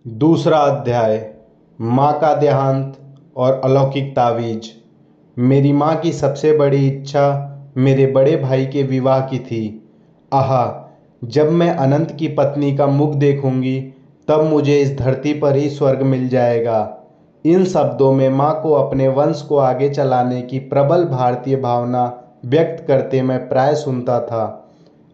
दूसरा अध्याय। माँ का देहांत और अलौकिक तावीज। मेरी माँ की सबसे बड़ी इच्छा मेरे बड़े भाई के विवाह की थी। आहा, जब मैं अनंत की पत्नी का मुख देखूंगी तब मुझे इस धरती पर ही स्वर्ग मिल जाएगा। इन शब्दों में माँ को अपने वंश को आगे चलाने की प्रबल भारतीय भावना व्यक्त करते मैं प्राय सुनता था।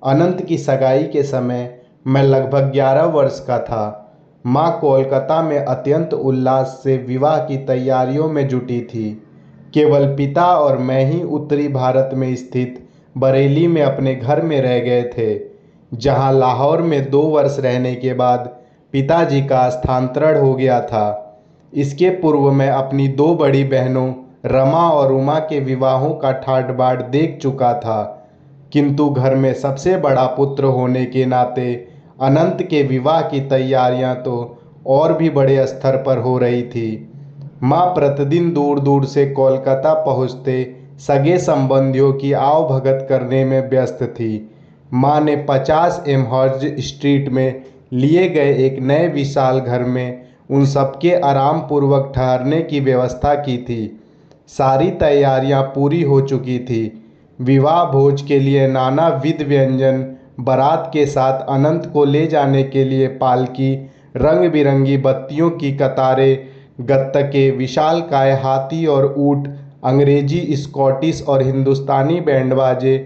अनंत की सगाई के समय मैं लगभग 11 वर्ष का था। माँ कोलकाता में अत्यंत उल्लास से विवाह की तैयारियों में जुटी थी। केवल पिता और मैं ही उत्तरी भारत में स्थित बरेली में अपने घर में रह गए थे, जहाँ लाहौर में 2 वर्ष रहने के बाद पिताजी का स्थानांतरण हो गया था। इसके पूर्व मैं अपनी 2 बड़ी बहनों रमा और उमा के विवाहों का ठाट बाट देख चुका था, किंतु घर में सबसे बड़ा पुत्र होने के नाते अनंत के विवाह की तैयारियां तो और भी बड़े स्तर पर हो रही थी। माँ प्रतिदिन दूर दूर से कोलकाता पहुँचते सगे संबंधियों की आवभगत करने में व्यस्त थी। माँ ने 50 एमहर्ज स्ट्रीट में लिए गए एक नए विशाल घर में उन सबके आराम पूर्वक ठहरने की व्यवस्था की थी। सारी तैयारियां पूरी हो चुकी थी। विवाह भोज के लिए नाना विध व्यंजन, बारात के साथ अनंत को ले जाने के लिए पालकी, रंग बिरंगी बत्तियों की कतारें, गत्तके, विशालकाय हाथी और ऊंट, अंग्रेजी, स्कॉटिश और हिंदुस्तानी बैंडबाजे,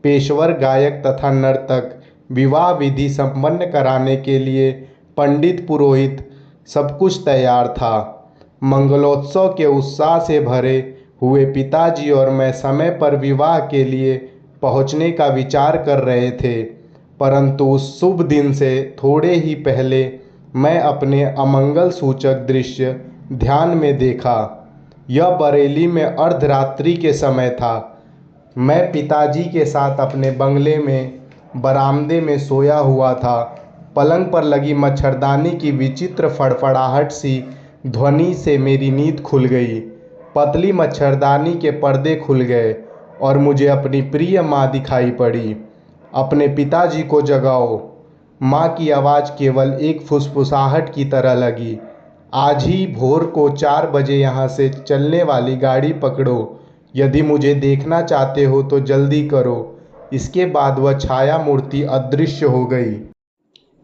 पेशवर गायक तथा नर्तक, विवाह विधि संपन्न कराने के लिए पंडित पुरोहित, सब कुछ तैयार था। मंगलोत्सव के उत्साह से भरे हुए पिताजी और मैं समय पर विवाह के लिए पहुंचने का विचार कर रहे थे, परंतु उस शुभ दिन से थोड़े ही पहले मैं अपने अमंगल सूचक दृश्य ध्यान में देखा। यह बरेली में अर्धरात्रि के समय था। मैं पिताजी के साथ अपने बंगले में बरामदे में सोया हुआ था। पलंग पर लगी मच्छरदानी की विचित्र फड़फड़ाहट सी ध्वनि से मेरी नींद खुल गई। पतली मच्छरदानी के पर्दे खुल गए और मुझे अपनी प्रिय माँ दिखाई पड़ी। अपने पिताजी को जगाओ। माँ की आवाज़ केवल एक फुसफुसाहट की तरह लगी। आज ही भोर को 4 बजे यहाँ से चलने वाली गाड़ी पकड़ो। यदि मुझे देखना चाहते हो तो जल्दी करो। इसके बाद वह छाया मूर्ति अदृश्य हो गई।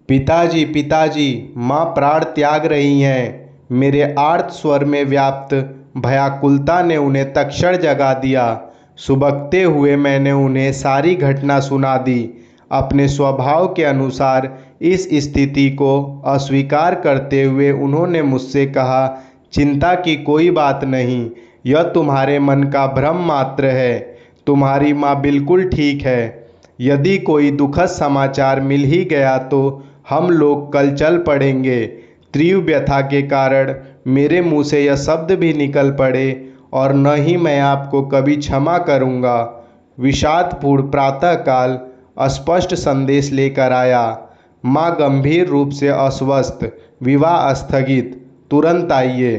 पिताजी, पिताजी, माँ प्राण त्याग रही हैं। मेरे आर्त स्वर में व्याप्त भयाकुलता ने उन्हें तत्क्षण जगा दिया। सुबकते हुए मैंने उन्हें सारी घटना सुना दी। अपने स्वभाव के अनुसार इस स्थिति को अस्वीकार करते हुए उन्होंने मुझसे कहा, चिंता की कोई बात नहीं, यह तुम्हारे मन का भ्रम मात्र है। तुम्हारी माँ बिल्कुल ठीक है। यदि कोई दुखद समाचार मिल ही गया तो हम लोग कल चल पड़ेंगे। तीव्र व्यथा के कारण मेरे मुंह से यह शब्द भी निकल पड़े और न ही मैं आपको कभी क्षमा करूँगा। विषादपूर्ण प्रातःकाल अस्पष्ट संदेश लेकर आया। माँ गंभीर रूप से अस्वस्थ, विवाह स्थगित, तुरंत आइए।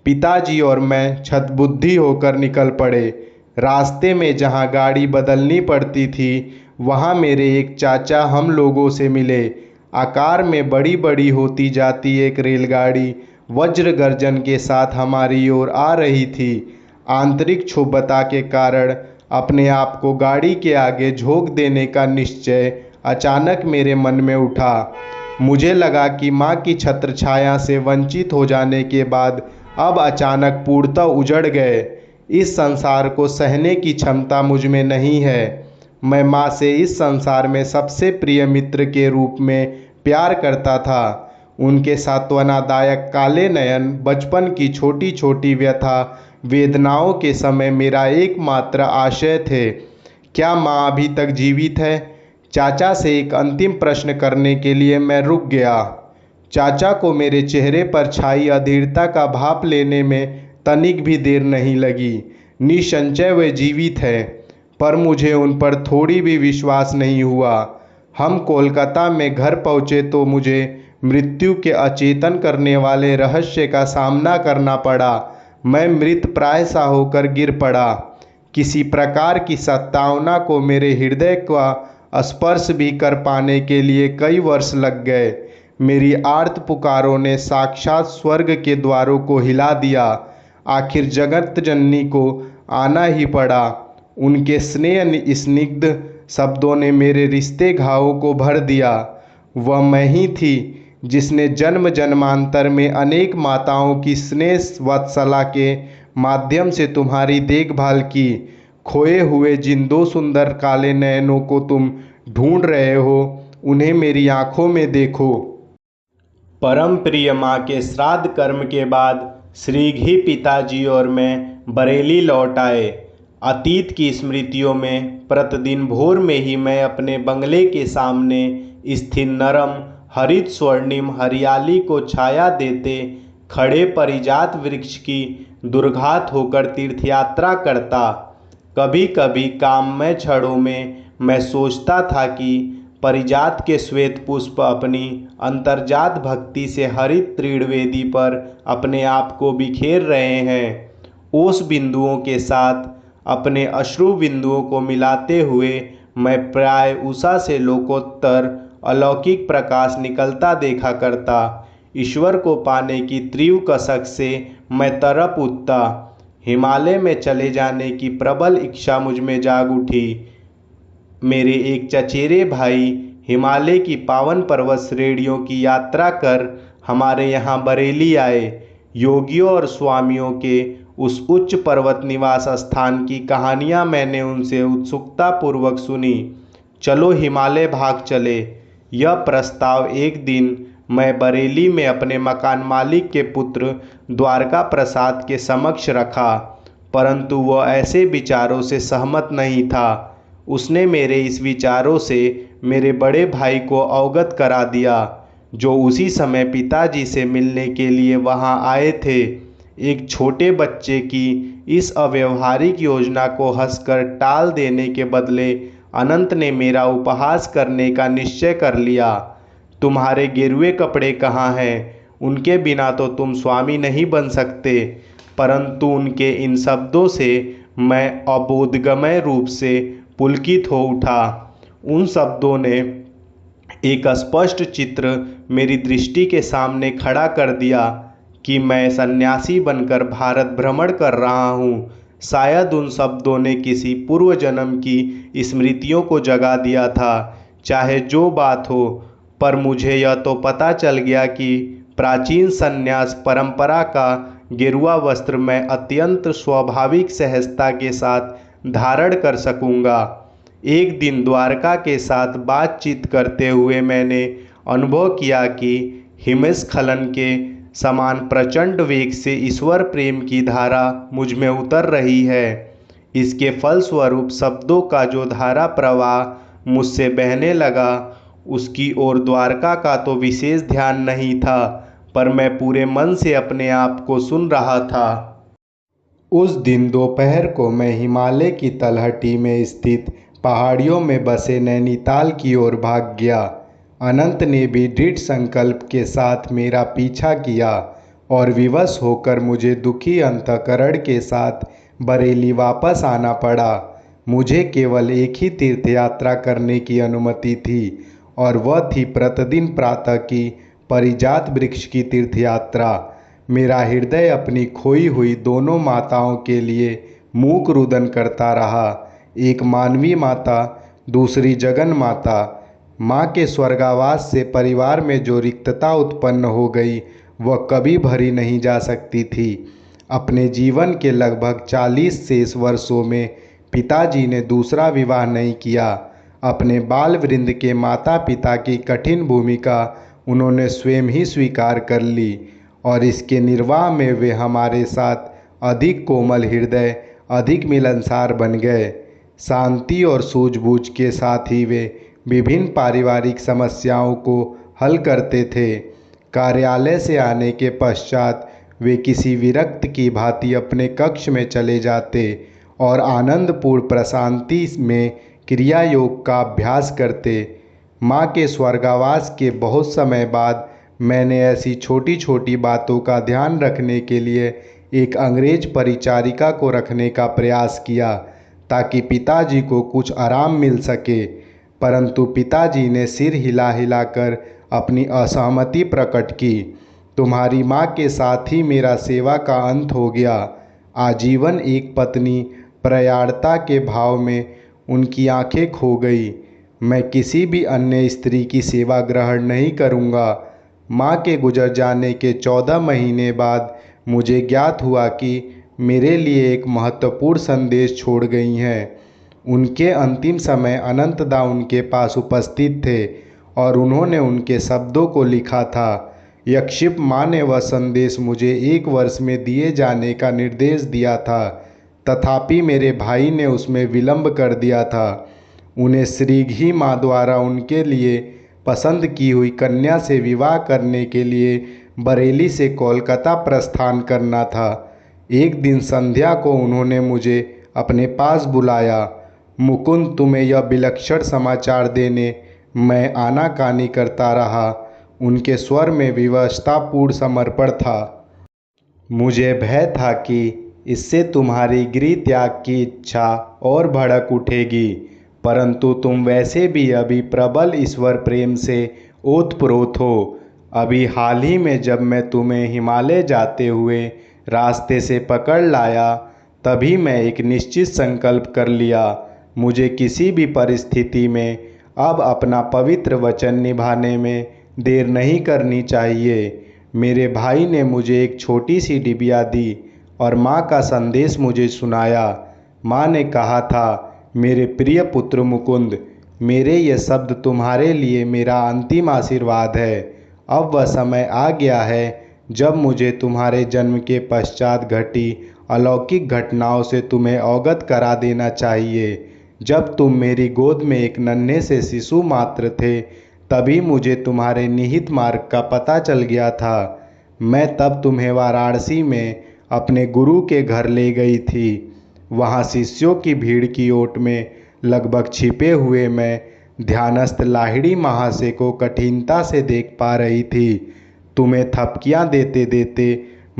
पिताजी और मैं छतबुद्धि होकर निकल पड़े। रास्ते में जहाँ गाड़ी बदलनी पड़ती थी वहाँ मेरे एक चाचा हम लोगों से मिले। आकार में बड़ी बड़ी होती जाती एक रेलगाड़ी वज्र गर्जन के साथ हमारी ओर आ रही थी। आंतरिक क्षुब्धता के कारण अपने आप को गाड़ी के आगे झोंक देने का निश्चय अचानक मेरे मन में उठा। मुझे लगा कि माँ की छत्रछाया से वंचित हो जाने के बाद अब अचानक पूर्णतः उजड़ गए। इस संसार को सहने की क्षमता मुझ में नहीं है। मैं माँ से इस संसार में सबसे प्रिय मित्र के रूप में प्यार करता था। उनके सांत्वनादायक काले नयन, बचपन की छोटी छोटी व्यथा वेदनाओं के समय मेरा एकमात्र आशय थे। क्या माँ अभी तक जीवित है? चाचा से एक अंतिम प्रश्न करने के लिए मैं रुक गया। चाचा को मेरे चेहरे पर छाई अधीरता का भाप लेने में तनिक भी देर नहीं लगी। निसंशय वे जीवित है, पर मुझे उन पर थोड़ी भी विश्वास नहीं हुआ। हम कोलकाता में घर पहुँचे तो मुझे मृत्यु के अचेतन करने वाले रहस्य का सामना करना पड़ा। मैं मृत प्राय सा होकर गिर पड़ा। किसी प्रकार की सत्तावना को मेरे हृदय का स्पर्श भी कर पाने के लिए कई वर्ष लग गए। मेरी आर्त पुकारों ने साक्षात स्वर्ग के द्वारों को हिला दिया। आखिर जगत जननी को आना ही पड़ा। उनके स्नेह स्निग्ध शब्दों ने मेरे रिश्ते घावों को भर दिया। वह मैं ही थी जिसने जन्म जन्मांतर में अनेक माताओं की स्नेह वत्सला के माध्यम से तुम्हारी देखभाल की। खोए हुए जिन दो सुंदर काले नयनों को तुम ढूंढ रहे हो, उन्हें मेरी आंखों में देखो। परम प्रिय माँ के श्राद्ध कर्म के बाद श्रीघी पिताजी और मैं बरेली लौट आए। अतीत की स्मृतियों में प्रतिदिन भोर में ही मैं अपने बंगले के सामने स्थित नरम हरित स्वर्णिम हरियाली को छाया देते खड़े परिजात वृक्ष की दुर्घात होकर तीर्थयात्रा करता। कभी कभी काममय क्षणों में मैं सोचता था कि परिजात के श्वेत पुष्प अपनी अंतर्जात भक्ति से हरित त्रिवेदी पर अपने आप को बिखेर रहे हैं। ओस बिंदुओं के साथ अपने अश्रु बिंदुओं को मिलाते हुए मैं प्राय उषा से लोकोत्तर अलौकिक प्रकाश निकलता देखा करता। ईश्वर को पाने की तीव्र कसक से मैं तड़प उठता। हिमालय में चले जाने की प्रबल इच्छा मुझ में जाग उठी। मेरे एक चचेरे भाई हिमालय की पावन पर्वत श्रेणियों की यात्रा कर हमारे यहाँ बरेली आए। योगियों और स्वामियों के उस उच्च पर्वत निवास स्थान की कहानियाँ मैंने उनसे उत्सुकता पूर्वक सुनी। चलो हिमालय भाग चले। यह प्रस्ताव एक दिन मैं बरेली में अपने मकान मालिक के पुत्र द्वारका प्रसाद के समक्ष रखा, परंतु वह ऐसे विचारों से सहमत नहीं था। उसने मेरे इस विचारों से मेरे बड़े भाई को अवगत करा दिया, जो उसी समय पिताजी से मिलने के लिए वहां आए थे। एक छोटे बच्चे की इस अव्यवहारिक योजना को हंसकर टाल देने के बदले अनंत ने मेरा उपहास करने का निश्चय कर लिया। तुम्हारे गेरुए कपड़े कहाँ हैं? उनके बिना तो तुम स्वामी नहीं बन सकते। परंतु उनके इन शब्दों से मैं अबोधगमय रूप से पुलकित हो उठा। उन शब्दों ने एक स्पष्ट चित्र मेरी दृष्टि के सामने खड़ा कर दिया कि मैं सन्यासी बनकर भारत भ्रमण कर रहा हूँ। शायद उन शब्दों ने किसी पूर्व जन्म की स्मृतियों को जगा दिया था। चाहे जो बात हो, पर मुझे यह तो पता चल गया कि प्राचीन संन्यास परंपरा का गेरुआ वस्त्र मैं अत्यंत स्वाभाविक सहजता के साथ धारण कर सकूंगा। एक दिन द्वारका के साथ बातचीत करते हुए मैंने अनुभव किया कि हिमस्खलन के समान प्रचंड वेग से ईश्वर प्रेम की धारा मुझ में उतर रही है। इसके फलस्वरूप शब्दों का जो धारा प्रवाह मुझसे बहने लगा, उसकी ओर द्वारका का तो विशेष ध्यान नहीं था, पर मैं पूरे मन से अपने आप को सुन रहा था। उस दिन दोपहर को मैं हिमालय की तलहटी में स्थित पहाड़ियों में बसे नैनीताल की ओर भाग गया। अनंत ने भी दृढ़ संकल्प के साथ मेरा पीछा किया और विवश होकर मुझे दुखी अंतःकरण के साथ बरेली वापस आना पड़ा। मुझे केवल एक ही तीर्थ यात्रा करने की अनुमति थी, और वह थी प्रतिदिन प्रातः की परिजात वृक्ष की तीर्थ यात्रा। मेरा हृदय अपनी खोई हुई दोनों माताओं के लिए मूक रुदन करता रहा। एक मानवीय माता, दूसरी जगन माता। माँ के स्वर्गावास से परिवार में जो रिक्तता उत्पन्न हो गई, वह कभी भरी नहीं जा सकती थी। अपने जीवन के लगभग 40 शेष वर्षों में पिताजी ने दूसरा विवाह नहीं किया। अपने बाल वृंद के माता पिता की कठिन भूमिका उन्होंने स्वयं ही स्वीकार कर ली, और इसके निर्वाह में वे हमारे साथ अधिक कोमल हृदय, अधिक मिलनसार बन गए। शांति और सूझबूझ के साथ ही वे विभिन्न पारिवारिक समस्याओं को हल करते थे। कार्यालय से आने के पश्चात वे किसी विरक्त की भांति अपने कक्ष में चले जाते और आनंदपूर्ण प्रशांति में क्रिया योग का अभ्यास करते। माँ के स्वर्गावास के बहुत समय बाद मैंने ऐसी छोटी छोटी बातों का ध्यान रखने के लिए एक अंग्रेज परिचारिका को रखने का प्रयास किया, ताकि पिताजी को कुछ आराम मिल सके। परंतु पिताजी ने सिर हिला हिलाकर अपनी असहमति प्रकट की। तुम्हारी माँ के साथ ही मेरा सेवा का अंत हो गया। आजीवन एक पत्नी प्रयाणता के भाव में उनकी आंखें खो गई। मैं किसी भी अन्य स्त्री की सेवा ग्रहण नहीं करूँगा। माँ के गुजर जाने के 14 महीने बाद मुझे ज्ञात हुआ कि मेरे लिए एक महत्वपूर्ण संदेश छोड़ गई हैं। उनके अंतिम समय अनंतदा उनके पास उपस्थित थे और उन्होंने उनके शब्दों को लिखा था। यक्षिप माँ ने वह संदेश मुझे 1 वर्ष में दिए जाने का निर्देश दिया था, तथापि मेरे भाई ने उसमें विलंब कर दिया था। उन्हें श्रीघी माँ द्वारा उनके लिए पसंद की हुई कन्या से विवाह करने के लिए बरेली से कोलकाता प्रस्थान करना था। एक दिन संध्या को उन्होंने मुझे अपने पास बुलाया। मुकुंद, तुम्हें यह विलक्षण समाचार देने मैं आनाकानी करता रहा। उनके स्वर में विवशतापूर्ण समर्पण था। मुझे भय था कि इससे तुम्हारी गृह त्याग की इच्छा और भड़क उठेगी, परंतु तुम वैसे भी अभी प्रबल ईश्वर प्रेम से ओतप्रोत हो। अभी हाल ही में जब मैं तुम्हें हिमालय जाते हुए रास्ते से पकड़ लाया, तभी मैं एक निश्चित संकल्प कर लिया। मुझे किसी भी परिस्थिति में अब अपना पवित्र वचन निभाने में देर नहीं करनी चाहिए। मेरे भाई ने मुझे एक छोटी सी डिबिया दी और माँ का संदेश मुझे सुनाया। माँ ने कहा था, मेरे प्रिय पुत्र मुकुंद, मेरे ये शब्द तुम्हारे लिए मेरा अंतिम आशीर्वाद है। अब वह समय आ गया है जब मुझे तुम्हारे जन्म के पश्चात घटी अलौकिक घटनाओं से तुम्हें अवगत करा देना चाहिए। जब तुम मेरी गोद में एक नन्हे से शिशु मात्र थे, तभी मुझे तुम्हारे निहित मार्ग का पता चल गया था। मैं तब तुम्हें वाराणसी में अपने गुरु के घर ले गई थी। वहाँ शिष्यों की भीड़ की ओट में लगभग छिपे हुए मैं ध्यानस्थ लाहिड़ी महाशय को कठिनता से देख पा रही थी। तुम्हें थपकियाँ देते देते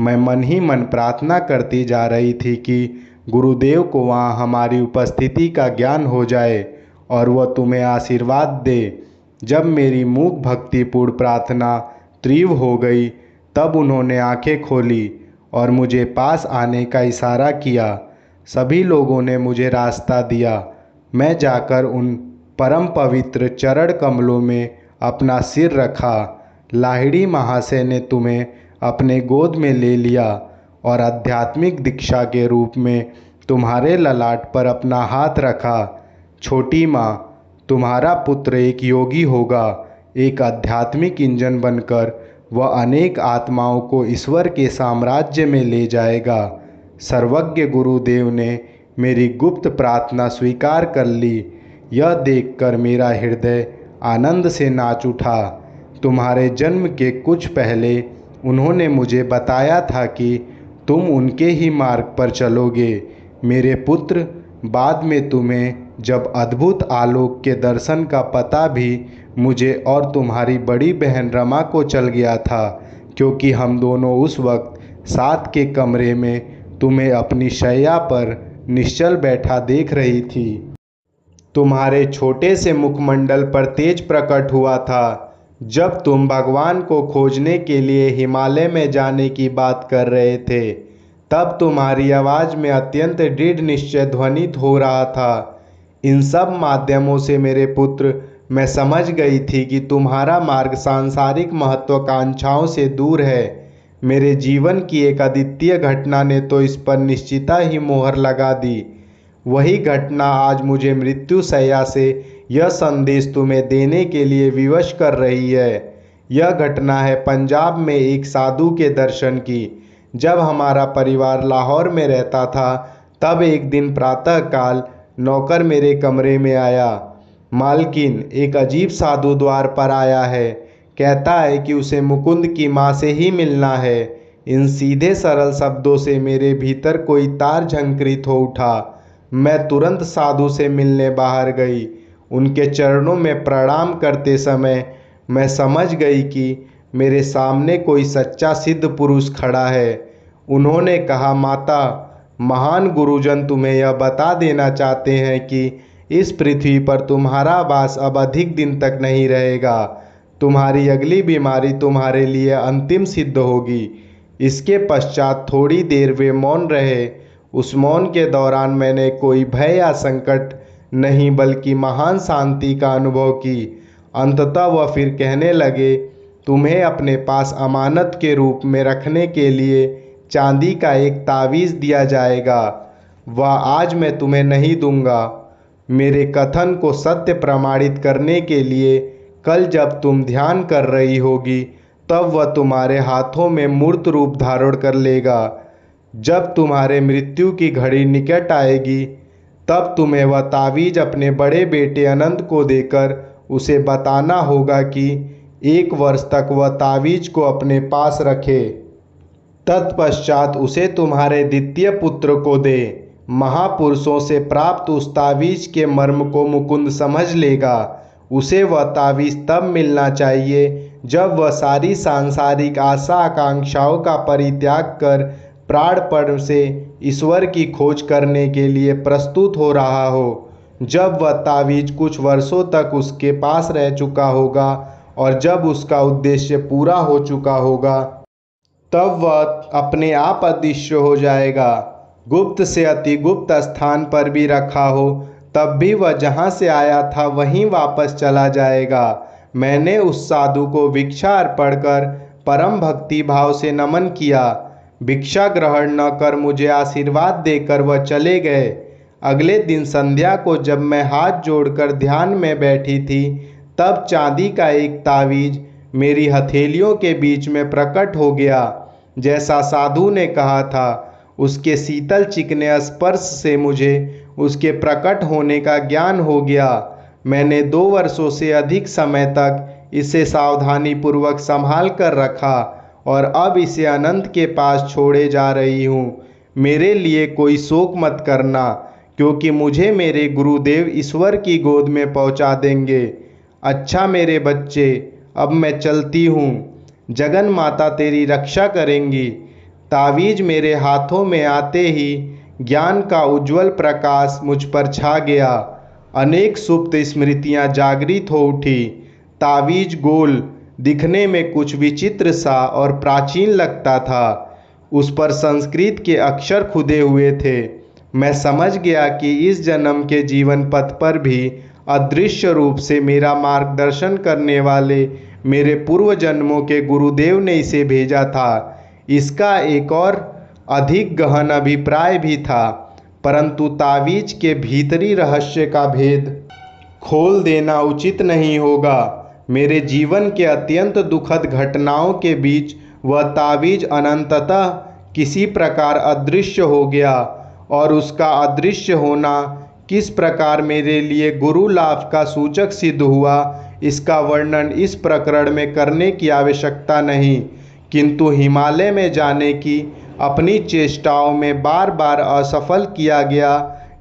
मैं मन ही मन प्रार्थना करती जा रही थी कि गुरुदेव को वहाँ हमारी उपस्थिति का ज्ञान हो जाए और वह तुम्हें आशीर्वाद दे। जब मेरी मूक भक्तिपूर्ण प्रार्थना तीव्र हो गई, तब उन्होंने आंखें खोली और मुझे पास आने का इशारा किया। सभी लोगों ने मुझे रास्ता दिया। मैं जाकर उन परम पवित्र चरण कमलों में अपना सिर रखा। लाहिड़ी महाशय ने तुम्हें अपने गोद में ले लिया और आध्यात्मिक दीक्षा के रूप में तुम्हारे ललाट पर अपना हाथ रखा। छोटी माँ, तुम्हारा पुत्र एक योगी होगा। एक आध्यात्मिक इंजन बनकर वह अनेक आत्माओं को ईश्वर के साम्राज्य में ले जाएगा। सर्वज्ञ गुरुदेव ने मेरी गुप्त प्रार्थना स्वीकार कर ली। यह देखकर मेरा हृदय आनंद से नाच उठा। तुम्हारे जन्म के कुछ पहले उन्होंने मुझे बताया था कि तुम उनके ही मार्ग पर चलोगे। मेरे पुत्र, बाद में तुम्हें जब अद्भुत आलोक के दर्शन का पता भी मुझे और तुम्हारी बड़ी बहन रमा को चल गया था, क्योंकि हम दोनों उस वक्त साथ के कमरे में तुम्हें अपनी शैया पर निश्चल बैठा देख रही थी। तुम्हारे छोटे से मुखमंडल पर तेज प्रकट हुआ था जब तुम भगवान को खोजने के लिए हिमालय में जाने की बात कर रहे थे। तब तुम्हारी आवाज़ में अत्यंत दृढ़ निश्चय ध्वनित हो रहा था। इन सब माध्यमों से मेरे पुत्र, मैं समझ गई थी कि तुम्हारा मार्ग सांसारिक महत्वाकांक्षाओं से दूर है। मेरे जीवन की एक अद्वितीय घटना ने तो इस पर निश्चिता ही मोहर लगा दी। वही घटना आज मुझे मृत्यु शैया से यह संदेश तुम्हें देने के लिए विवश कर रही है। यह घटना है पंजाब में एक साधु के दर्शन की। जब हमारा परिवार लाहौर में रहता था, तब एक दिन प्रातःकाल नौकर मेरे कमरे में आया। मालकिन, एक अजीब साधु द्वार पर आया है। कहता है कि उसे मुकुंद की माँ से ही मिलना है। इन सीधे सरल शब्दों से मेरे भीतर कोई तार झंकृत हो उठा। मैं तुरंत साधु से मिलने बाहर गई। उनके चरणों में प्रणाम करते समय मैं समझ गई कि मेरे सामने कोई सच्चा सिद्ध पुरुष खड़ा है। उन्होंने कहा, माता, महान गुरुजन तुम्हें यह बता देना चाहते हैं कि इस पृथ्वी पर तुम्हारा वास अब अधिक दिन तक नहीं रहेगा। तुम्हारी अगली बीमारी तुम्हारे लिए अंतिम सिद्ध होगी। इसके पश्चात थोड़ी देर वे मौन रहे। उस मौन के दौरान मैंने कोई भय या संकट नहीं बल्कि महान शांति का अनुभव की। अंततः वह फिर कहने लगे, तुम्हें अपने पास अमानत के रूप में रखने के लिए चांदी का एक तावीज़ दिया जाएगा। वह आज मैं तुम्हें नहीं दूंगा। मेरे कथन को सत्य प्रमाणित करने के लिए कल जब तुम ध्यान कर रही होगी तब वह तुम्हारे हाथों में मूर्त रूप धारण कर लेगा। जब तुम्हारे मृत्यु की घड़ी निकट आएगी तब तुम्हें वह तावीज़ अपने बड़े बेटे अनंत को देकर उसे बताना होगा कि 1 वर्ष तक वह तावीज़ को अपने पास रखे। तत्पश्चात उसे तुम्हारे द्वितीय पुत्र को दे। महापुरुषों से प्राप्त उस तावीज़ के मर्म को मुकुंद समझ लेगा। उसे वह तावीज़ तब मिलना चाहिए जब वह सारी सांसारिक आशा आकांक्षाओं का परित्याग कर प्राणपण से ईश्वर की खोज करने के लिए प्रस्तुत हो रहा हो। जब वह तावीज़ कुछ वर्षों तक उसके पास रह चुका होगा और जब उसका उद्देश्य पूरा हो चुका होगा तब वह अपने आप अदृश्य हो जाएगा। गुप्त से अति गुप्त स्थान पर भी रखा हो तब भी वह जहाँ से आया था वहीं वापस चला जाएगा। मैंने उस साधु को भिक्षा अर्पण कर परम भक्ति भाव से नमन किया। भिक्षा ग्रहण न कर मुझे आशीर्वाद देकर वह चले गए। अगले दिन संध्या को जब मैं हाथ जोड़कर ध्यान में बैठी थी तब चांदी का एक तावीज़ मेरी हथेलियों के बीच में प्रकट हो गया। जैसा साधु ने कहा था, उसके शीतल चिकने स्पर्श से मुझे उसके प्रकट होने का ज्ञान हो गया। मैंने 2 वर्षों से अधिक समय तक इसे सावधानीपूर्वक संभाल कर रखा और अब इसे अनंत के पास छोड़े जा रही हूँ। मेरे लिए कोई शोक मत करना, क्योंकि मुझे मेरे गुरुदेव ईश्वर की गोद में पहुँचा देंगे। अच्छा मेरे बच्चे, अब मैं चलती हूँ। जगन माता तेरी रक्षा करेंगी। तावीज़ मेरे हाथों में आते ही ज्ञान का उज्जवल प्रकाश मुझ पर छा गया। अनेक सुप्त स्मृतियाँ जागृत हो उठी। तावीज़ गोल, दिखने में कुछ विचित्र सा और प्राचीन लगता था। उस पर संस्कृत के अक्षर खुदे हुए थे। मैं समझ गया कि इस जन्म के जीवन पथ पर भी अदृश्य रूप से मेरा मार्गदर्शन करने वाले मेरे पूर्व जन्मों के गुरुदेव ने इसे भेजा था। इसका एक और अधिक गहन अभिप्राय भी था, परंतु तावीज़ के भीतरी रहस्य का भेद खोल देना उचित नहीं होगा। मेरे जीवन के अत्यंत दुखद घटनाओं के बीच वह तावीज़ अनंततः किसी प्रकार अदृश्य हो गया और उसका अदृश्य होना किस प्रकार मेरे लिए गुरु लाभ का सूचक सिद्ध हुआ, इसका वर्णन इस प्रकरण में करने की आवश्यकता नहीं। किंतु हिमालय में जाने की अपनी चेष्टाओं में बार बार असफल किया गया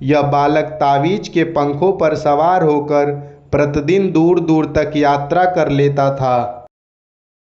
यह बालक तावीज़ के पंखों पर सवार होकर प्रतिदिन दूर दूर तक यात्रा कर लेता था।